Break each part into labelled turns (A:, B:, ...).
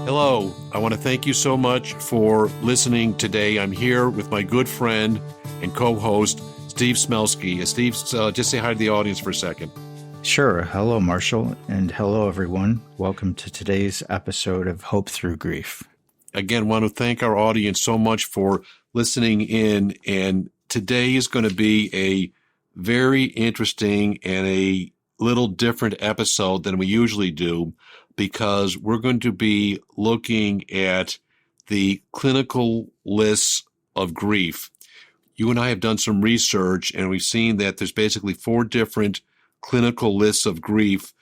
A: Hello, I want to thank you so much for listening today. I'm here with my good friend and co-host, Steve Smelski. Steve, just say hi to the audience for a second.
B: Sure. Hello, Marshall, and hello, everyone. Welcome to today's episode of Hope Thru Grief.
A: Again, want to thank our audience so much for listening in, and today is going to be a very interesting and a little different episode than we usually do, because we're going to be looking at the clinical lists of grief. You and I have done some research, and we've seen that there's basically 4 different clinical lists of grief,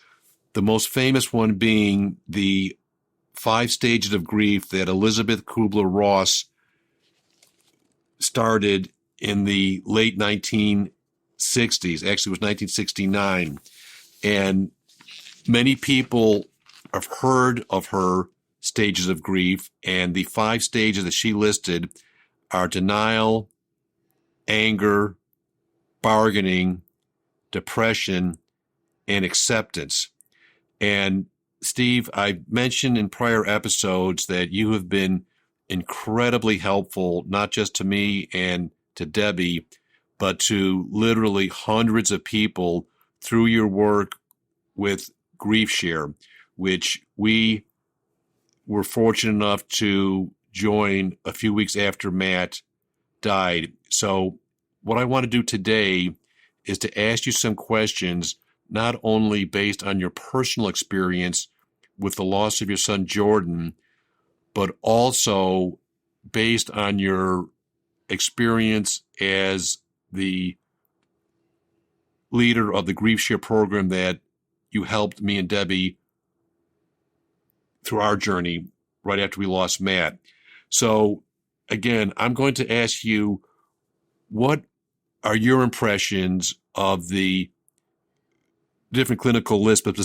A: the most famous one being the 5 stages of grief that Elizabeth Kubler-Ross started in the late 1960s. Actually, it was 1969. And many people have heard of her stages of grief, and the 5 stages that she listed are denial, anger, bargaining, depression, and acceptance. And Steve, I mentioned in prior episodes that you have been incredibly helpful, not just to me and to Debbie, but to literally hundreds of people through your work with Grief Share, which we were fortunate enough to join a few weeks after Matt died. So what I want to do today is to ask you some questions, not only based on your personal experience with the loss of your son Jordan, but also based on your experience as the leader of the Grief Share program that you helped me and Debbie through our journey right after we lost Matt. So again, I'm going to ask you, what are your impressions of the different clinical lists, but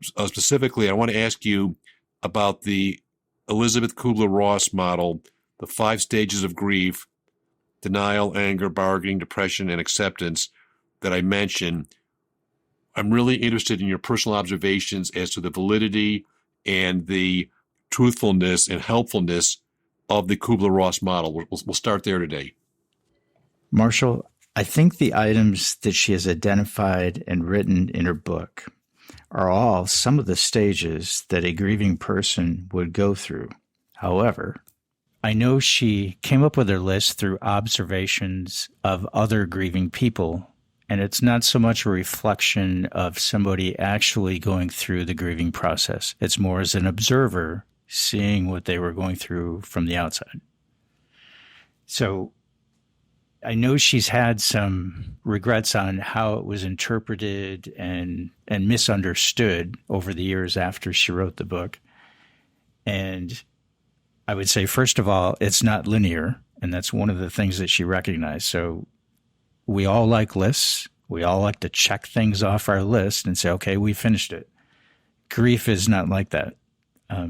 A: specifically, I want to ask you about the Elizabeth Kubler-Ross model, the 5 stages of grief, denial, anger, bargaining, depression, and acceptance that I mentioned. I'm really interested in your personal observations as to the validity and the truthfulness and helpfulness of the Kubler-Ross model. We'll start there today.
B: Marshall, I think the items that she has identified and written in her book are all some of the stages that a grieving person would go through. However, I know she came up with her list through observations of other grieving people, and it's not so much a reflection of somebody actually going through the grieving process. It's more as an observer seeing what they were going through from the outside. So I know she's had some regrets on how it was interpreted and misunderstood over the years after she wrote the book. And I would say, first of all, it's not linear, and that's one of the things that she recognized. So we all like lists. We all like to check things off our list and say, okay, we finished it. Grief is not like that.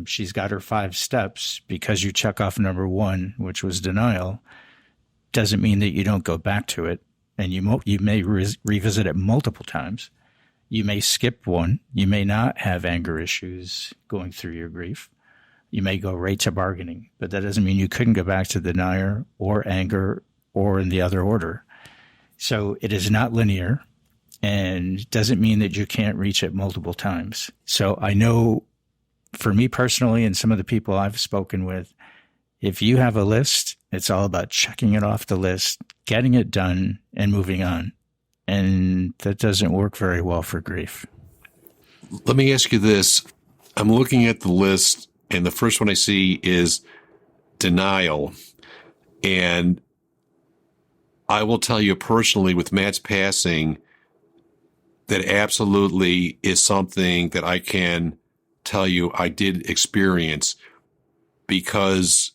B: She's got her 5 steps. Because you check off number 1, which was denial, doesn't mean that you don't go back to it, and you may revisit it multiple times. You may skip one. You may not have anger issues going through your grief. You may go right to bargaining, but that doesn't mean you couldn't go back to denial or anger or in the other order. So it is not linear, and doesn't mean that you can't reach it multiple times. So I know for me personally and some of the people I've spoken with, if you have a list, it's all about checking it off the list, getting it done, and moving on. And that doesn't work very well for grief.
A: Let me ask you this. I'm looking at the list, and the first one I see is denial. And I will tell you personally, with Matt's passing, that absolutely is something that I can tell you I did experience, because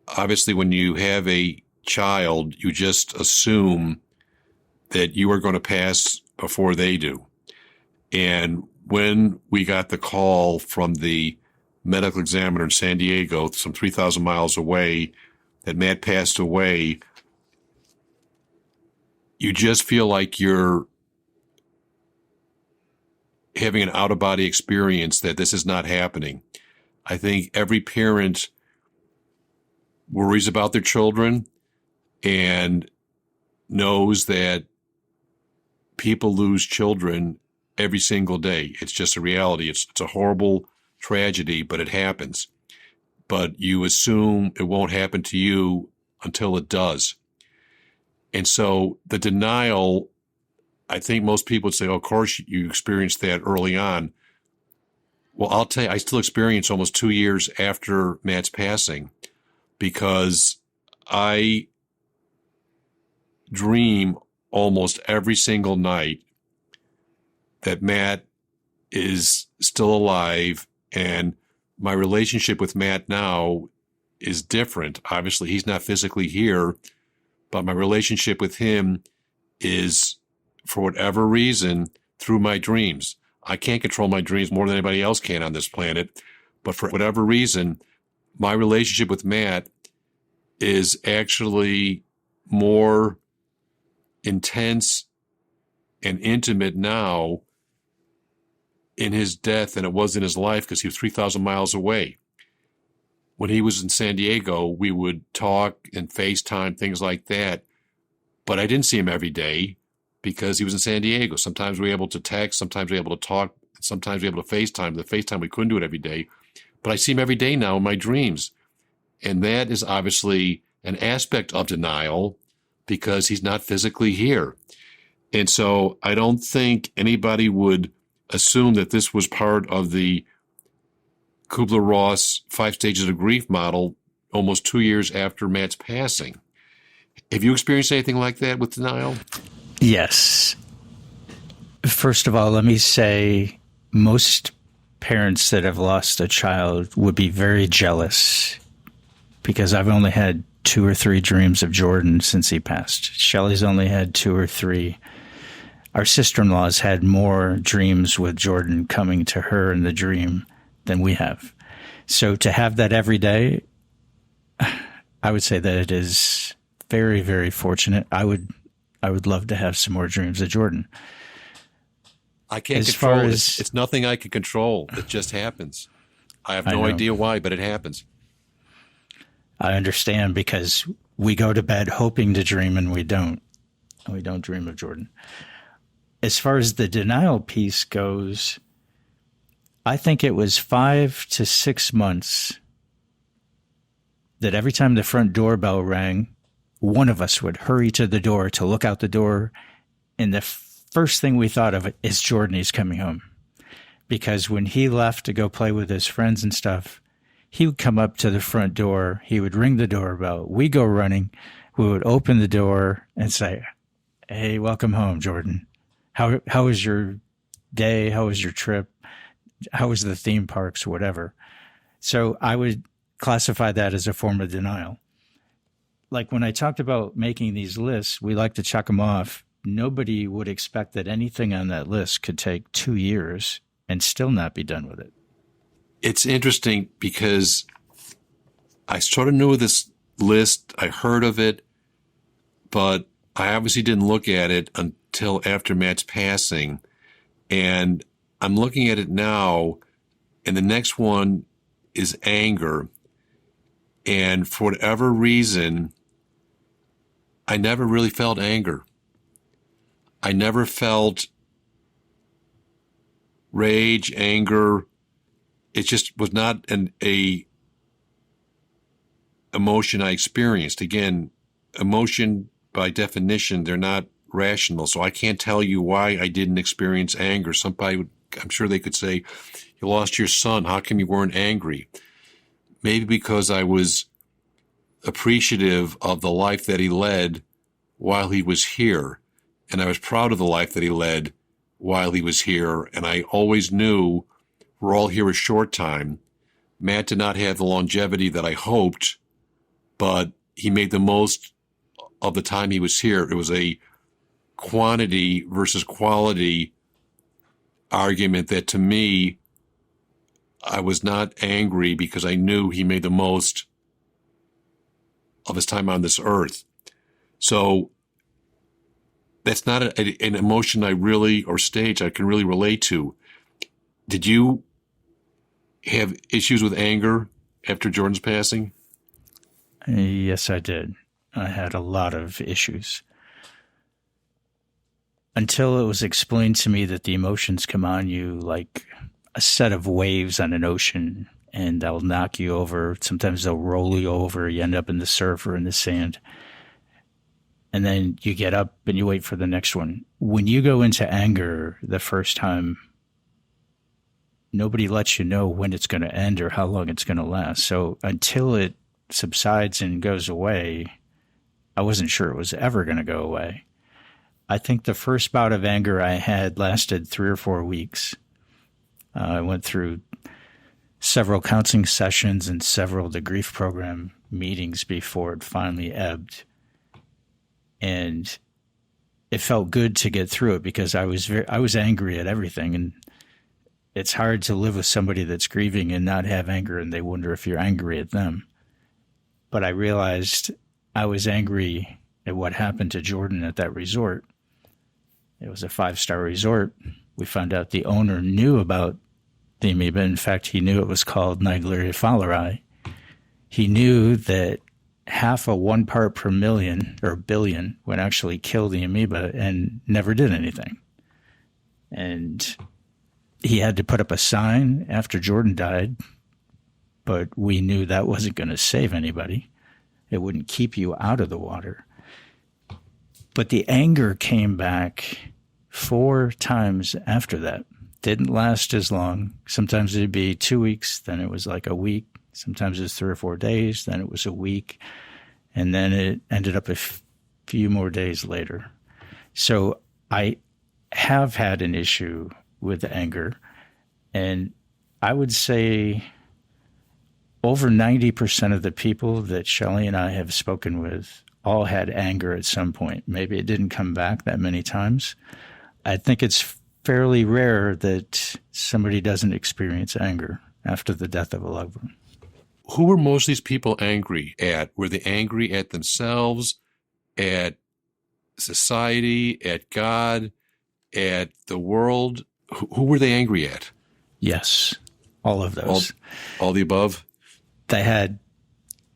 A: obviously when you have a child, you just assume that you are going to pass before they do. And when we got the call from the medical examiner in San Diego, some 3,000 miles away, that Matt passed away, you just feel like you're having an out-of-body experience that this is not happening. I think every parent worries about their children and knows that people lose children every single day. It's just a reality. It's a horrible tragedy, but it happens. But you assume it won't happen to you until it does. And so the denial, I think most people would say, oh, of course you experienced that early on. Well, I'll tell you, I still experience almost 2 years after Matt's passing because I dream almost every single night that Matt is still alive, and my relationship with Matt now is different. Obviously, he's not physically here, but my relationship with him is, for whatever reason, through my dreams. I can't control my dreams more than anybody else can on this planet, but for whatever reason, my relationship with Matt is actually more intense and intimate now in his death than it was in his life because he was 3,000 miles away. When he was in San Diego, we would talk and FaceTime, things like that. But I didn't see him every day because he was in San Diego. Sometimes we were able to text, sometimes we were able to talk, sometimes we were able to FaceTime. The FaceTime, we couldn't do it every day. But I see him every day now in my dreams. And that is obviously an aspect of denial because he's not physically here. And so I don't think anybody would assume that this was part of the Kubler-Ross 5 stages of grief model almost 2 years after Matt's passing. Have you experienced anything like that with denial?
B: Yes. First of all, let me say most parents that have lost a child would be very jealous because I've only had 2 or 3 dreams of Jordan since he passed. Shelley's only had 2 or 3. Our sister-in-law's had more dreams with Jordan coming to her in the dream than we have. So to have that every day, I would say that it is very, very fortunate. I would love to have some more dreams of Jordan.
A: I can't control it. It's nothing I can control. It just happens. I have no idea why, but it happens.
B: I understand because we go to bed hoping to dream and we don't. And we don't dream of Jordan. As far as the denial piece goes, I think it was 5 to 6 months that every time the front doorbell rang, one of us would hurry to the door to look out the door. And the first thing we thought of is Jordan, he's coming home. Because when he left to go play with his friends and stuff, he would come up to the front door. He would ring the doorbell. We go running. We would open the door and say, hey, welcome home, Jordan. How was your day? How was your trip? How was the theme parks? Whatever. So I would classify that as a form of denial. Like when I talked about making these lists, we like to check them off. Nobody would expect that anything on that list could take 2 years and still not be done with it.
A: It's interesting because I sort of knew this list. I heard of it, but I obviously didn't look at it until after Matt's passing. And I'm looking at it now, and the next one is anger. And for whatever reason, I never really felt anger. I never felt rage, anger. It just was not a emotion I experienced. Again, emotion by definition, they're not rational. So I can't tell you why I didn't experience anger. Somebody would, I'm sure they could say, you lost your son. How come you weren't angry? Maybe because I was appreciative of the life that he led while he was here. And I was proud of the life that he led while he was here. And I always knew we're all here a short time. Matt did not have the longevity that I hoped, but he made the most of the time he was here. It was a quantity versus quality argument that, to me, I was not angry because I knew he made the most of his time on this earth. So that's not an emotion I really, or stage I can really relate to. Did you have issues with anger after Jordan's passing?
B: Yes, I did. I had a lot of issues. Until it was explained to me that the emotions come on you like a set of waves on an ocean, and they'll knock you over. Sometimes they'll roll you over. You end up in the surf or in the sand. And then you get up and you wait for the next one. When you go into anger the first time, nobody lets you know when it's going to end or how long it's going to last. So until it subsides and goes away, I wasn't sure it was ever going to go away. I think the first bout of anger I had lasted 3 or 4 weeks. I went through several counseling sessions and several the grief program meetings before it finally ebbed. And it felt good to get through it because I was angry at everything. And it's hard to live with somebody that's grieving and not have anger, and they wonder if you're angry at them. But I realized I was angry at what happened to Jordan at that resort. It was a 5-star resort. We found out the owner knew about the amoeba. In fact, he knew it was called Naegleria fowleri. He knew that half of 1 part per million or billion would actually kill the amoeba and never did anything. And he had to put up a sign after Jordan died, but we knew that wasn't going to save anybody. It wouldn't keep you out of the water. But the anger came back 4 times after that. Didn't last as long. Sometimes it'd be 2 weeks, then it was like a week. Sometimes it was 3 or 4 days, then it was a week. And then it ended up a few more days later. So I have had an issue with anger. And I would say over 90% of the people that Shelley and I have spoken with all had anger at some point. Maybe it didn't come back that many times. I think it's fairly rare that somebody doesn't experience anger after the death of a loved one.
A: Who were most of these people angry at? Were they angry at themselves, at society, at God, at the world? Who were they angry at?
B: Yes, all of those.
A: All the above?
B: They had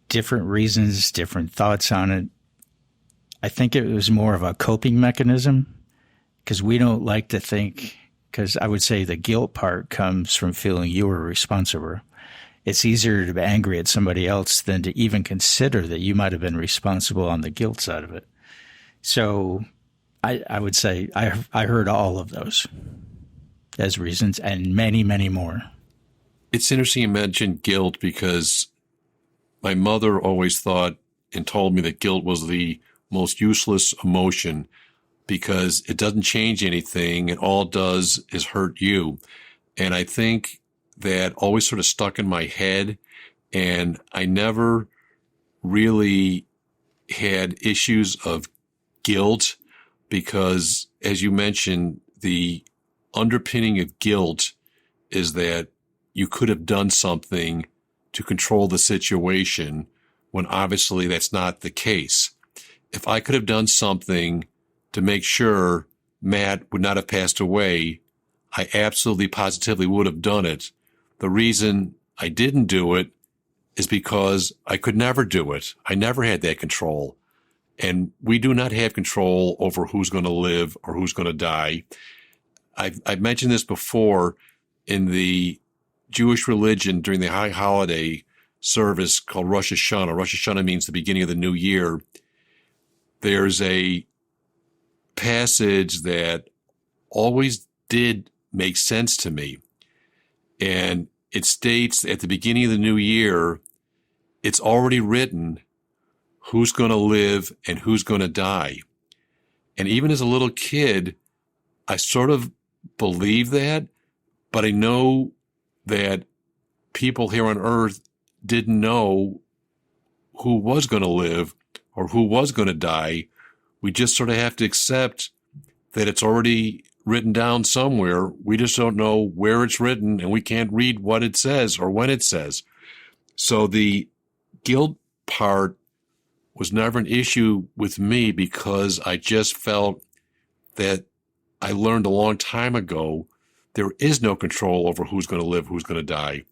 B: different reasons, different thoughts on it. I think it was more of a coping mechanism because we don't like to think, because I would say the guilt part comes from feeling you were responsible. It's easier to be angry at somebody else than to even consider that you might have been responsible on the guilt side of it. So I would say I heard all of those as reasons and many, many more.
A: It's interesting you mentioned guilt because my mother always thought and told me that guilt was the most useless emotion because it doesn't change anything and all it does is hurt you. And I think that always sort of stuck in my head, and I never really had issues of guilt because, as you mentioned, the underpinning of guilt is that you could have done something to control the situation when obviously that's not the case. If I could have done something to make sure Matt would not have passed away, I absolutely positively would have done it. The reason I didn't do it is because I could never do it. I never had that control. And we do not have control over who's going to live or who's going to die. I've mentioned this before in the Jewish religion during the high holiday service called Rosh Hashanah. Rosh Hashanah means the beginning of the new year. There's a passage that always did make sense to me. And it states at the beginning of the new year, it's already written who's going to live and who's going to die. And even as a little kid, I sort of believe that, but I know that people here on earth didn't know who was going to live or who was going to die. We just sort of have to accept that it's already written down somewhere. We just don't know where it's written, and we can't read what it says or when it says. So the guilt part was never an issue with me because I just felt that I learned a long time ago there is no control over who's going to live, who's going to die.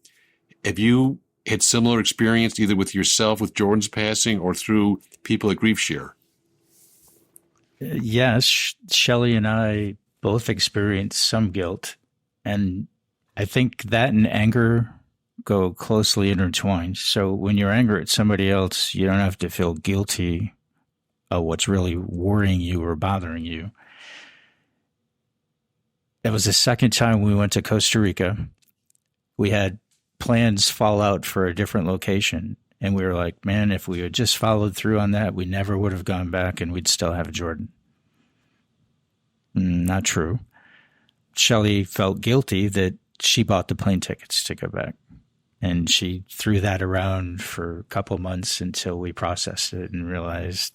A: Have you had similar experience either with yourself with Jordan's passing or through people at Grief Share?
B: Yes, Shelley and I both experienced some guilt. And I think that and anger go closely intertwined. So when you're angry at somebody else, you don't have to feel guilty of what's really worrying you or bothering you. It was the second time we went to Costa Rica. We had plans fall out for a different location. And we were like, man, if we had just followed through on that, we never would have gone back and we'd still have Jordan. Not true. Shelley felt guilty that she bought the plane tickets to go back. And she threw that around for a couple months until we processed it and realized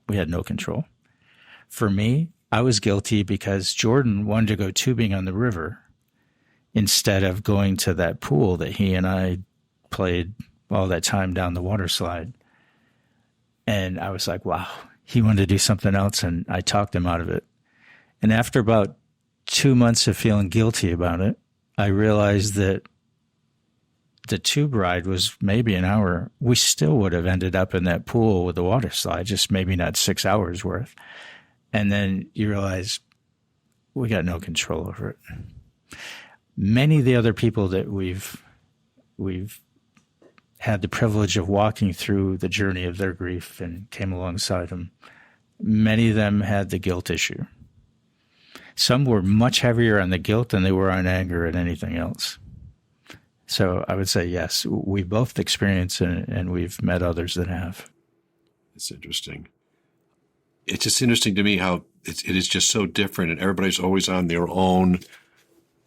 B: we had no control. For me, I was guilty because Jordan wanted to go tubing on the river instead of going to that pool that he and I played all that time down the water slide. And I was like, wow, he wanted to do something else, and I talked him out of it. And after about 2 months of feeling guilty about it, I realized that the tube ride was maybe an hour. We still would have ended up in that pool with the water slide, just maybe not 6 hours worth. And then you realize we got no control over it. Many of the other people that we've had the privilege of walking through the journey of their grief and came alongside them, many of them had the guilt issue. Some were much heavier on the guilt than they were on anger and anything else. So I would say, yes, we both experienced it, and we've met others that have.
A: It's interesting. It's just interesting to me how it is just so different, and everybody's always on their own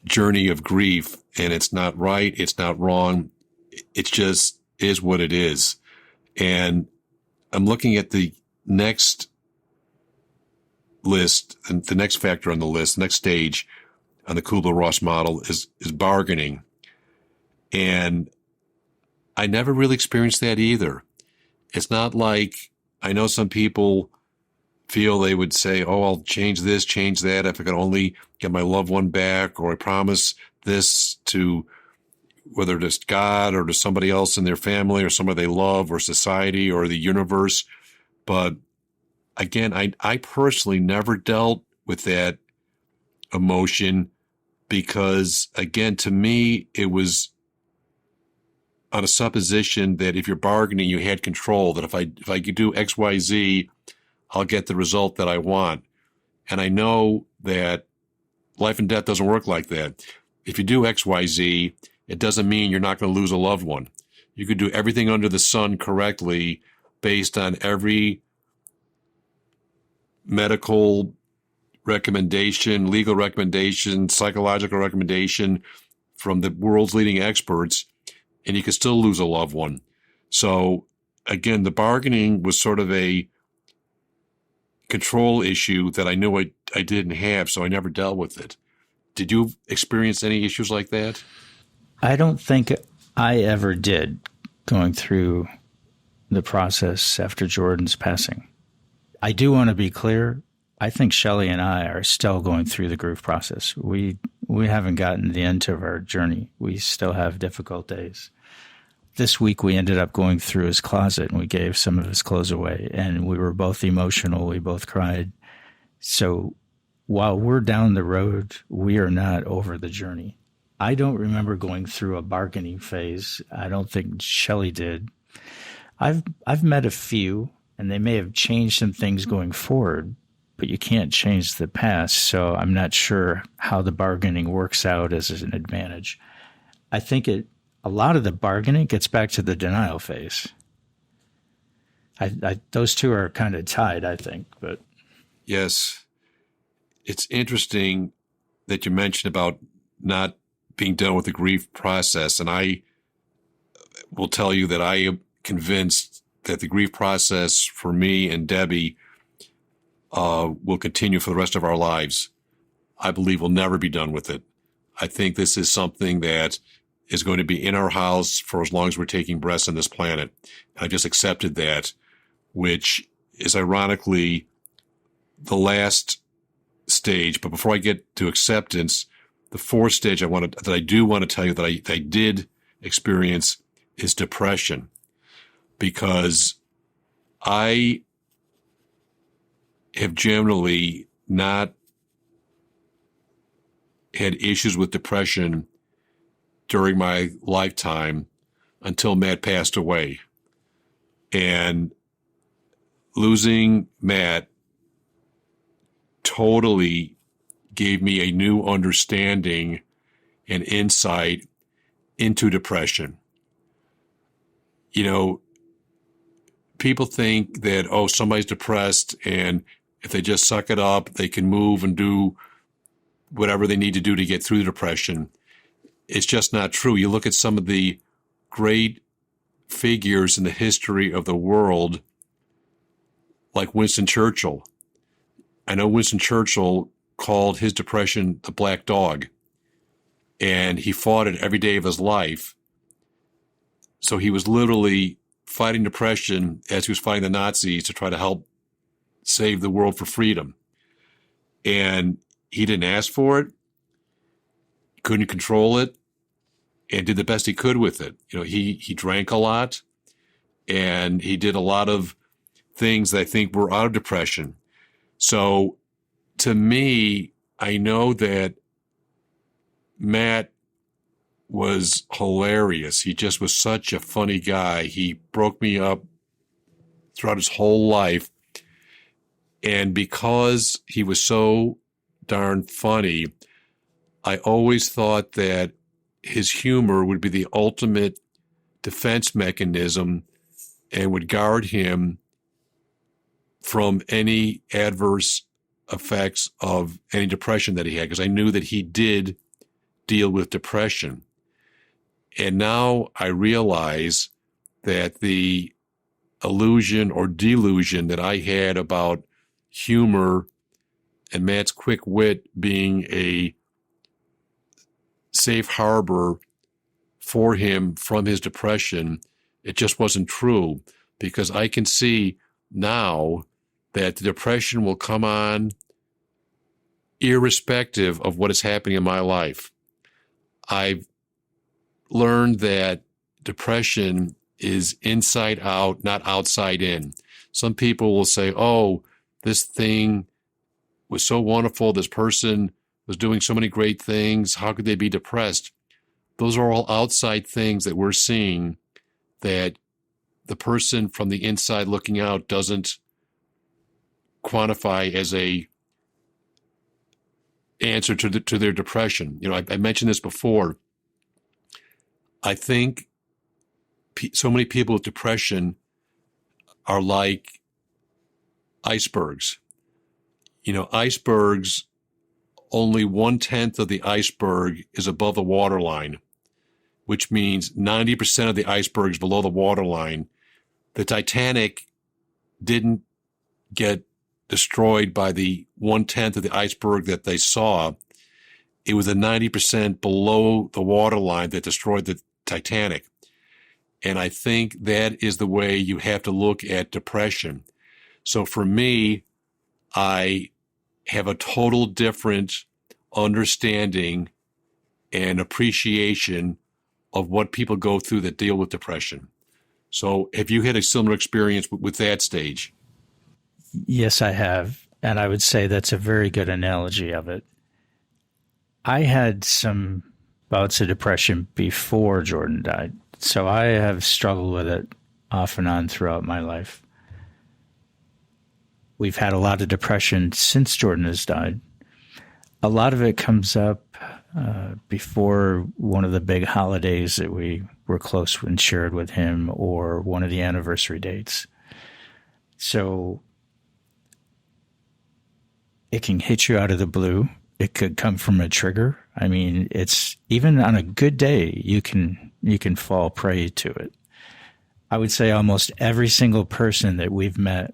A: journey of grief, and it's not right, it's not wrong. It just is what it is. And I'm looking at the next list, and the next factor on the list, the next stage on the Kubler-Ross model is bargaining. And I never really experienced that either. It's not like, I know some people feel they would say, oh, I'll change this, change that, if I could only get my loved one back, or I promise this to whether it's God or to somebody else in their family or somebody they love or society or the universe. But again, I personally never dealt with that emotion because, again, to me, it was on a supposition that if you're bargaining, you had control, that if I could do X, Y, Z, I'll get the result that I want. And I know that life and death doesn't work like that. If you do X, Y, Z, it doesn't mean you're not going to lose a loved one. You could do everything under the sun correctly based on every medical recommendation, legal recommendation, psychological recommendation from the world's leading experts, and you could still lose a loved one. So again, the bargaining was sort of a control issue that I knew I didn't have, so I never dealt with it. Did you experience any issues like that?
B: I don't think I ever did, going through the process after Jordan's passing. I do want to be clear. I think Shelley and I are still going through the grief process. We haven't gotten to the end of our journey. We still have difficult days. This week we ended up going through his closet and we gave some of his clothes away, and we were both emotional. We both cried. So while we're down the road, we are not over the journey. I don't remember going through a bargaining phase. I don't think Shelley did. I've met a few, and they may have changed some things going forward, but you can't change the past, so I'm not sure how the bargaining works out as an advantage. I think a lot of the bargaining gets back to the denial phase. Those two are kind of tied, I think. But
A: yes, it's interesting that you mentioned about not being done with the grief process, and I will tell you that I am convinced that the grief process for me and Debbie will continue for the rest of our lives. I believe we'll never be done with it. I think this is something that is going to be in our house for as long as we're taking breaths on this planet. I just accepted that, which is ironically the last stage. But before I get to acceptance, the fourth stage that I do want to tell you that I did experience is depression, because I have generally not had issues with depression during my lifetime until Matt passed away. And losing Matt totally gave me a new understanding and insight into depression. You know, people think that, oh, somebody's depressed, and if they just suck it up, they can move and do whatever they need to do to get through the depression. It's just not true. You look at some of the great figures in the history of the world, like Winston Churchill. I know Winston Churchill called his depression the black dog, and he fought it every day of his life. So he was literally fighting depression as he was fighting the Nazis to try to help save the world for freedom. And he didn't ask for it, couldn't control it, and did the best he could with it. You know, he drank a lot, and he did a lot of things that I think were out of depression. So to me, I know that Matt was hilarious. He just was such a funny guy. He broke me up throughout his whole life. And because he was so darn funny, I always thought that his humor would be the ultimate defense mechanism and would guard him from any adverse effects of any depression that he had, because I knew that he did deal with depression. And now I realize that the illusion or delusion that I had about humor and Matt's quick wit being a safe harbor for him from his depression, it just wasn't true, because I can see now that the depression will come on irrespective of what is happening in my life. I've learned that depression is inside out, not outside in. Some people will say, oh, this thing was so wonderful. This person was doing so many great things. How could they be depressed? Those are all outside things that we're seeing that the person from the inside looking out doesn't quantify as a answer to their depression. You know, I mentioned this before. I think so many people with depression are like icebergs. You know, icebergs, only 1/10 of the iceberg is above the waterline, which means 90% of the iceberg is below the waterline. The Titanic didn't get destroyed by the 1/10 of the iceberg that they saw. It was the 90% below the waterline that destroyed the Titanic. And I think that is the way you have to look at depression. So for me, I have a total different understanding and appreciation of what people go through that deal with depression. So have you had a similar experience with that stage?
B: Yes, I have. And I would say that's a very good analogy of it. I had some bouts of depression before Jordan died. So I have struggled with it off and on throughout my life. We've had a lot of depression since Jordan has died. A lot of it comes up before one of the big holidays that we were close and shared with him, or one of the anniversary dates. So it can hit you out of the blue. It could come from a trigger. I mean, it's even on a good day, you can fall prey to it. I would say almost every single person that we've met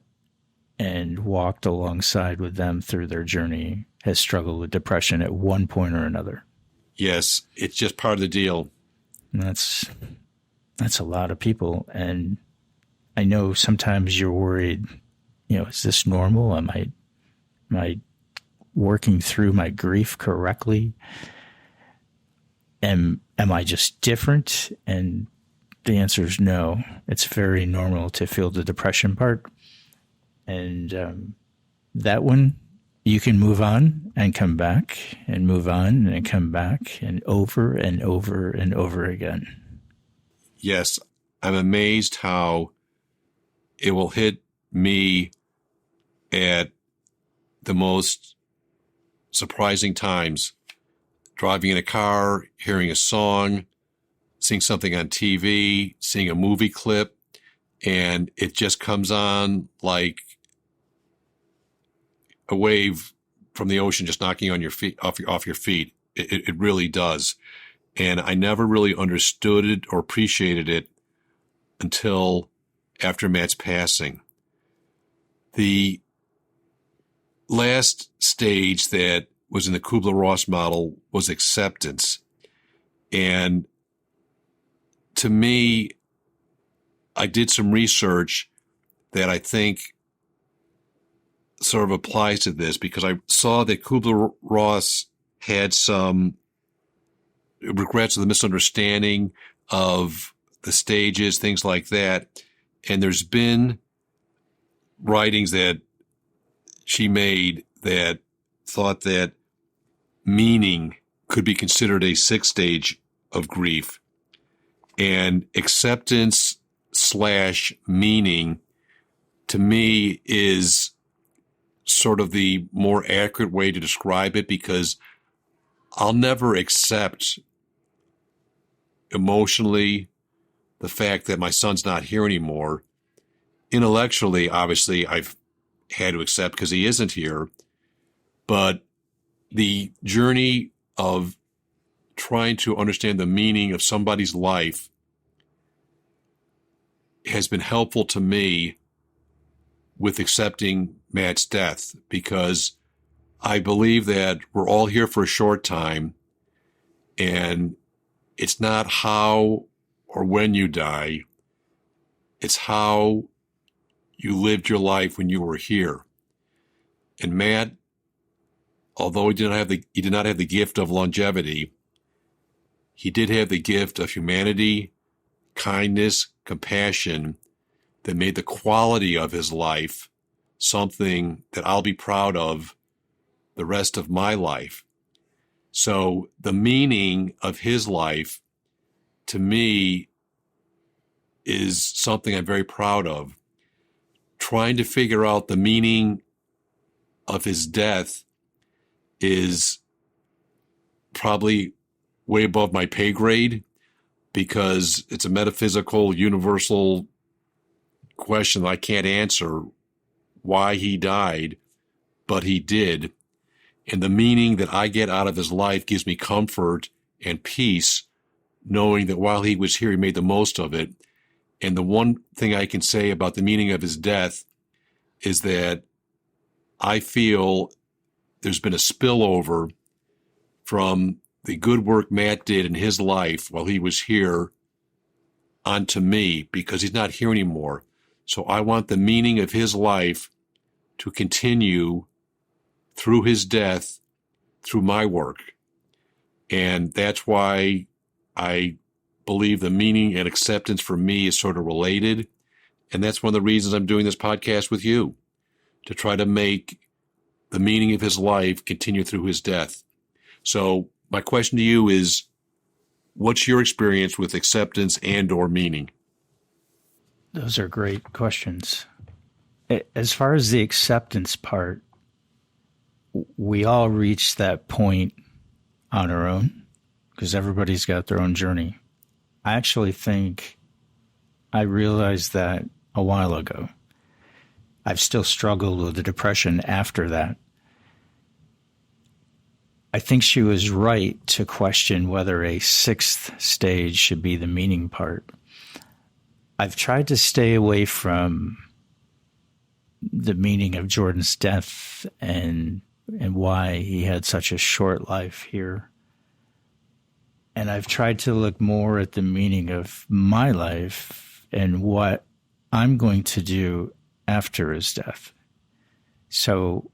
B: and walked alongside with them through their journey has struggled with depression at one point or another.
A: Yes, it's just part of the deal.
B: And that's a lot of people. And I know sometimes you're worried, you know, is this normal? Am I working through my grief correctly? Am I just different? And the answer is no. It's very normal to feel the depression part. And that one, you can move on and come back and move on and come back and over and over and over again.
A: Yes, I'm amazed how it will hit me at the most surprising times. Driving in a car, hearing a song, seeing something on TV, seeing a movie clip, and it just comes on like a wave from the ocean just knocking on your feet off your feet. It really does. And I never really understood it or appreciated it until after Matt's passing. The last stage that was in the Kubler-Ross model was acceptance. And to me, I did some research that I think sort of applies to this, because I saw that Kubler-Ross had some regrets of the misunderstanding of the stages, things like that. And there's been writings that she made that thought that meaning could be considered a sixth stage of grief. And acceptance / meaning, to me, is sort of the more accurate way to describe it, because I'll never accept emotionally the fact that my son's not here anymore. Intellectually, obviously, I've had to accept because he isn't here. But the journey of trying to understand the meaning of somebody's life has been helpful to me with accepting Matt's death, because I believe that we're all here for a short time, and it's not how or when you die, it's how you lived your life when you were here. And Matt, although he did not have the gift of longevity, he did have the gift of humanity, kindness, compassion, that made the quality of his life something that I'll be proud of the rest of my life. So the meaning of his life, to me, is something I'm very proud of. Trying to figure out the meaning of his death is probably way above my pay grade, because it's a metaphysical, universal question that I can't answer why he died, but he did. And the meaning that I get out of his life gives me comfort and peace, knowing that while he was here, he made the most of it. And the one thing I can say about the meaning of his death is that I feel there's been a spillover from the good work Matt did in his life while he was here onto me, because he's not here anymore. So I want the meaning of his life to continue through his death, through my work. And that's why I believe the meaning and acceptance for me is sort of related. And that's one of the reasons I'm doing this podcast with you, to try to make the meaning of his life continue through his death. So my question to you is, what's your experience with acceptance and or meaning?
B: Those are great questions. As far as the acceptance part, we all reach that point on our own, because everybody's got their own journey. I actually think I realized that a while ago. I've still struggled with the depression after that. I think she was right to question whether a sixth stage should be the meaning part. I've tried to stay away from the meaning of Jordan's death and why he had such a short life here. And I've tried to look more at the meaning of my life and what I'm going to do after his death. So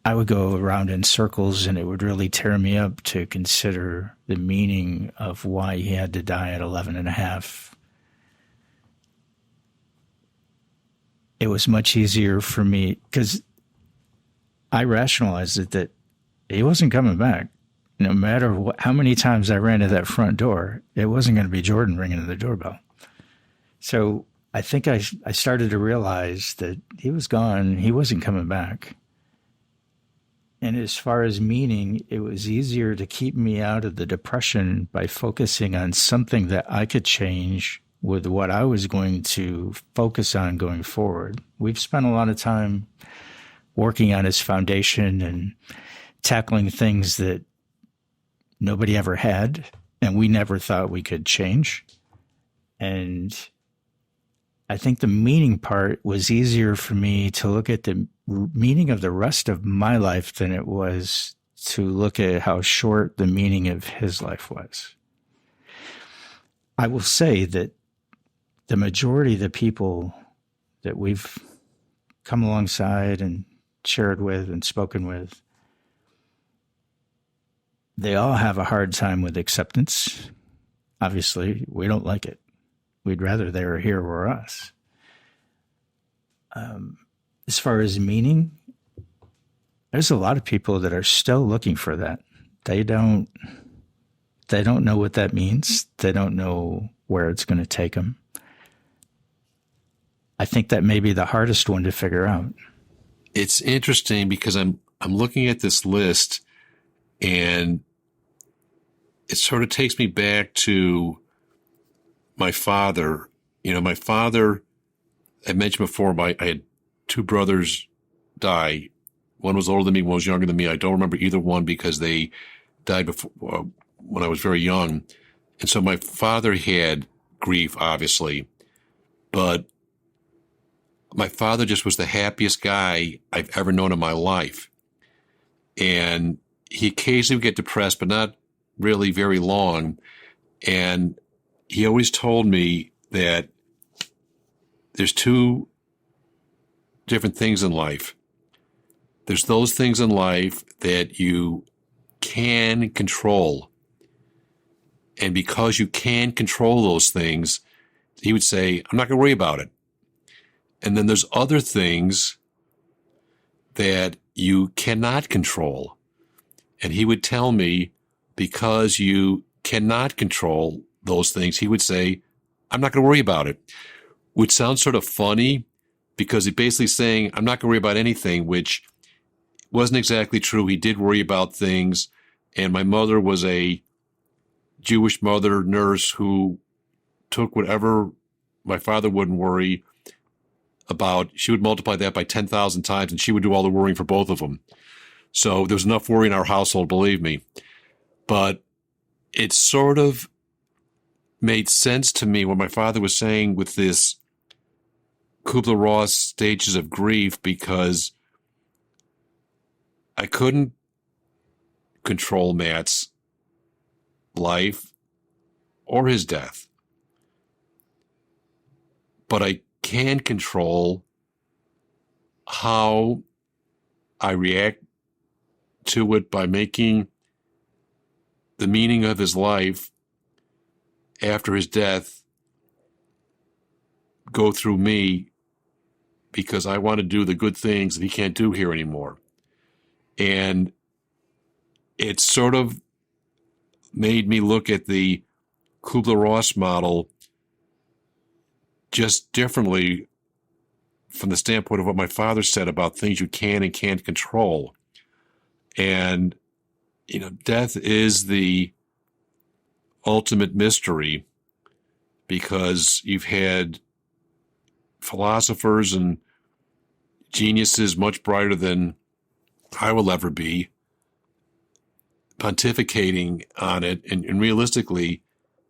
B: I would go around in circles, and it would really tear me up to consider the meaning of why he had to die at 11 and a half. It was much easier for me because I rationalized it that he wasn't coming back. No matter how many times I ran to that front door, it wasn't going to be Jordan ringing the doorbell. So I think I started to realize that he was gone. He wasn't coming back. And as far as meaning, it was easier to keep me out of the depression by focusing on something that I could change with what I was going to focus on going forward. We've spent a lot of time working on his foundation and tackling things that nobody ever had and we never thought we could change. And I think the meaning part was easier for me to look at the meaning of the rest of my life than it was to look at how short the meaning of his life was. I will say that the majority of the people that we've come alongside and shared with and spoken with, they all have a hard time with acceptance. Obviously, we don't like it. We'd rather they were here or us. As far as meaning, there's a lot of people that are still looking for that. They don't know what that means. They don't know where it's going to take them. I think that may be the hardest one to figure out.
A: It's interesting because I'm looking at this list, and it sort of takes me back to my father. You know, my father, I mentioned before, I had two brothers die. One was older than me, one was younger than me. I don't remember either one because they died before when I was very young. And so my father had grief, obviously, but my father just was the happiest guy I've ever known in my life. And he occasionally would get depressed, but not really very long. And he always told me that there's two different things in life. There's those things in life that you can control. And because you can control those things, he would say, I'm not going to worry about it. And then there's other things that you cannot control. And he would tell me, because you cannot control those things, he would say, I'm not going to worry about it. Which sounds sort of funny because he's basically saying, I'm not going to worry about anything, which wasn't exactly true. He did worry about things. And my mother was a Jewish mother nurse who took whatever my father wouldn't worry about, she would multiply that by 10,000 times, and she would do all the worrying for both of them. So there was enough worry in our household, believe me. But it sort of made sense to me what my father was saying with this Kubler-Ross stages of grief, because I couldn't control Matt's life or his death. But I can control how I react to it by making the meaning of his life after his death go through me, because I want to do the good things that he can't do here anymore. And it sort of made me look at the Kubler-Ross model just differently from the standpoint of what my father said about things you can and can't control. And, you know, death is the ultimate mystery, because you've had philosophers and geniuses much brighter than I will ever be pontificating on it. And realistically,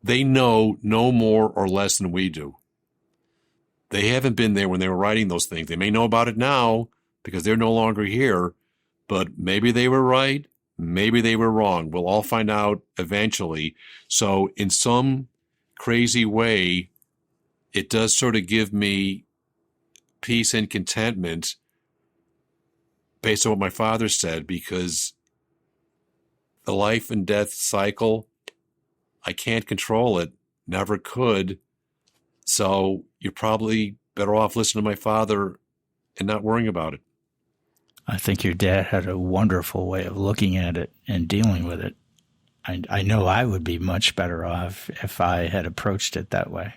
A: they know no more or less than we do. They haven't been there when they were writing those things. They may know about it now because they're no longer here, but maybe they were right, maybe they were wrong. We'll all find out eventually. So in some crazy way, it does sort of give me peace and contentment based on what my father said, because the life and death cycle, I can't control it, never could. So you're probably better off listening to my father and not worrying about it.
B: I think your dad had a wonderful way of looking at it and dealing with it. I know I would be much better off if I had approached it that way.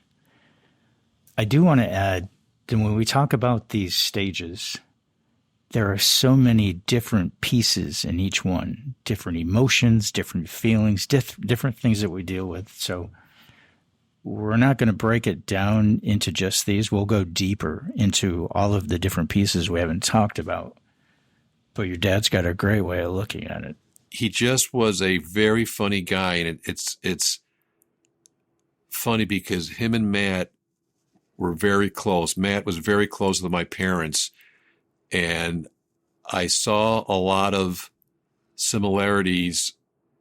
B: I do want to add that when we talk about these stages, there are so many different pieces in each one, different emotions, different feelings, different things that we deal with. So we're not going to break it down into just these. We'll go deeper into all of the different pieces we haven't talked about. But your dad's got a great way of looking at it.
A: He just was a very funny guy, and it's funny because him and Matt were very close. Matt was very close to my parents, and I saw a lot of similarities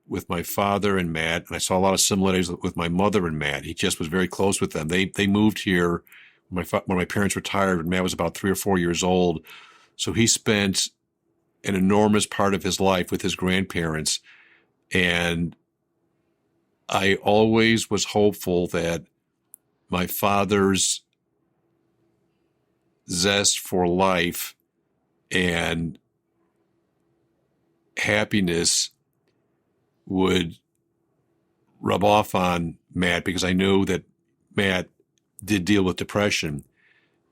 A: with my father and Matt, and I saw a lot of similarities with my mother and Matt. He just was very close with them. They moved here when my parents retired, when Matt was about 3 or 4 years old. So he spent an enormous part of his life with his grandparents. And I always was hopeful that my father's zest for life and happiness would rub off on Matt, because I knew that Matt did deal with depression.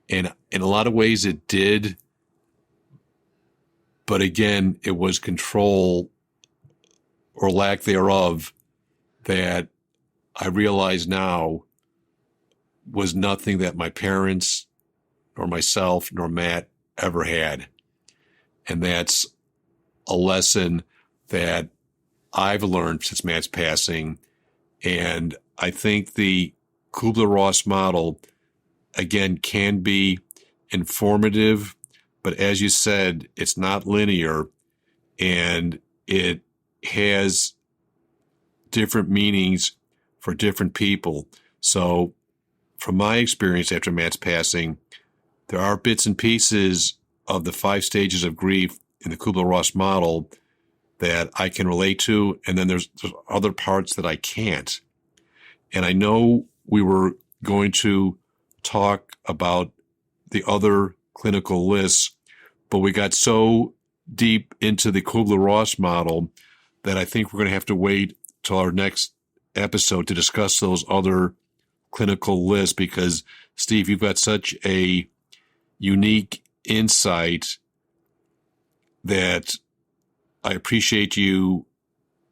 A: And in a lot of ways it did. But again, it was control or lack thereof that I realize now was nothing that my parents nor myself nor Matt ever had. And that's a lesson that I've learned since Matt's passing. And I think the Kubler-Ross model, again, can be informative, but as you said, it's not linear, and it has different meanings for different people. So from my experience after Matt's passing, there are bits and pieces of the 5 stages of grief in the Kubler-Ross model that I can relate to, and then there's other parts that I can't. And I know we were going to talk about the other clinical lists, but we got so deep into the Kubler-Ross model that I think we're going to have to wait till our next episode to discuss those other clinical lists, because Steve, you've got such a unique insight that I appreciate you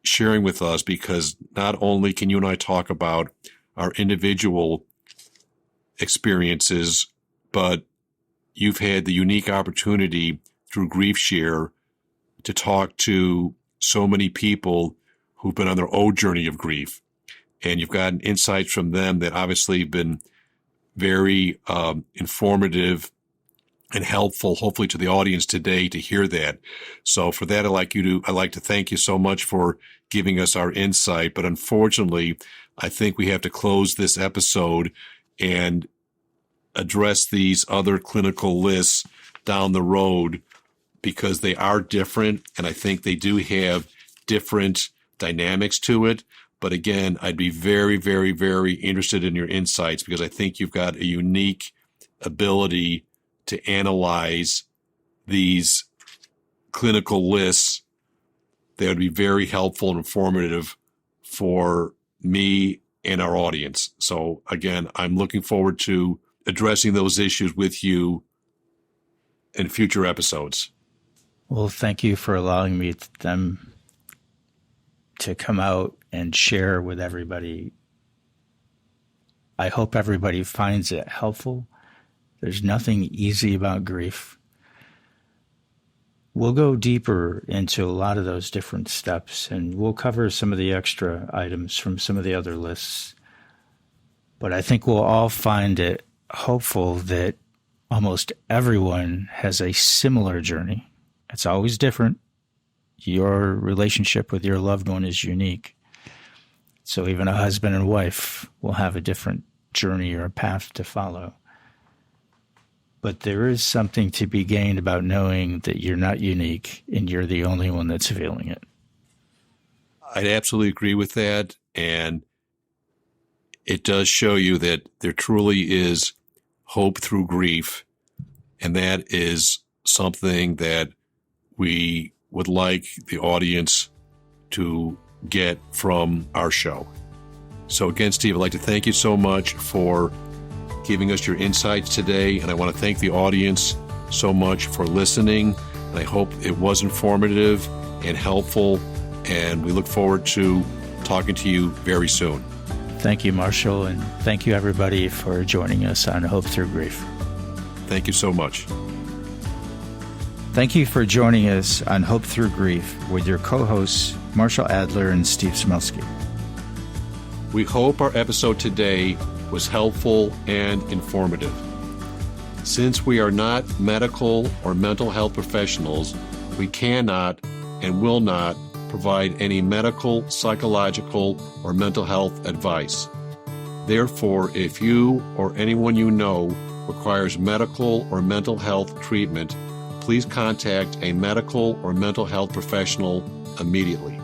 A: sharing with us, because not only can you and I talk about our individual experiences, but you've had the unique opportunity through Grief Share to talk to so many people who've been on their own journey of grief. And you've gotten insights from them that obviously have been very informative and helpful, hopefully, to the audience today to hear that. So for that, I'd like to thank you so much for giving us our insight. But unfortunately, I think we have to close this episode and address these other clinical lists down the road, because they are different, and I think they do have different dynamics to it. But again, I'd be very, very, very interested in your insights, because I think you've got a unique ability to analyze these clinical lists that would be very helpful and informative for me and our audience. So again, I'm looking forward to addressing those issues with you in future episodes.
B: Well, thank you for allowing me them to come out and share with everybody. I hope everybody finds it helpful. There's nothing easy about grief. We'll go deeper into a lot of those different steps, and we'll cover some of the extra items from some of the other lists. But I think we'll all find it hopeful that almost everyone has a similar journey. It's always different. Your relationship with your loved one is unique. So even a husband and wife will have a different journey or a path to follow. But there is something to be gained about knowing that you're not unique and you're the only one that's feeling it.
A: I'd absolutely agree with that. And it does show you that there truly is hope through grief. And that is something that we would like the audience to get from our show. So again, Steve, I'd like to thank you so much for giving us your insights today. And I want to thank the audience so much for listening. And I hope it was informative and helpful. And we look forward to talking to you very soon.
B: Thank you, Marshall. And thank you, everybody, for joining us on Hope Thru Grief.
A: Thank you so much.
B: Thank you for joining us on Hope Thru Grief with your co-hosts, Marshall Adler and Steve Smelski.
A: We hope our episode today was helpful and informative. Since we are not medical or mental health professionals, we cannot and will not provide any medical, psychological, or mental health advice. Therefore, if you or anyone you know requires medical or mental health treatment, please contact a medical or mental health professional immediately.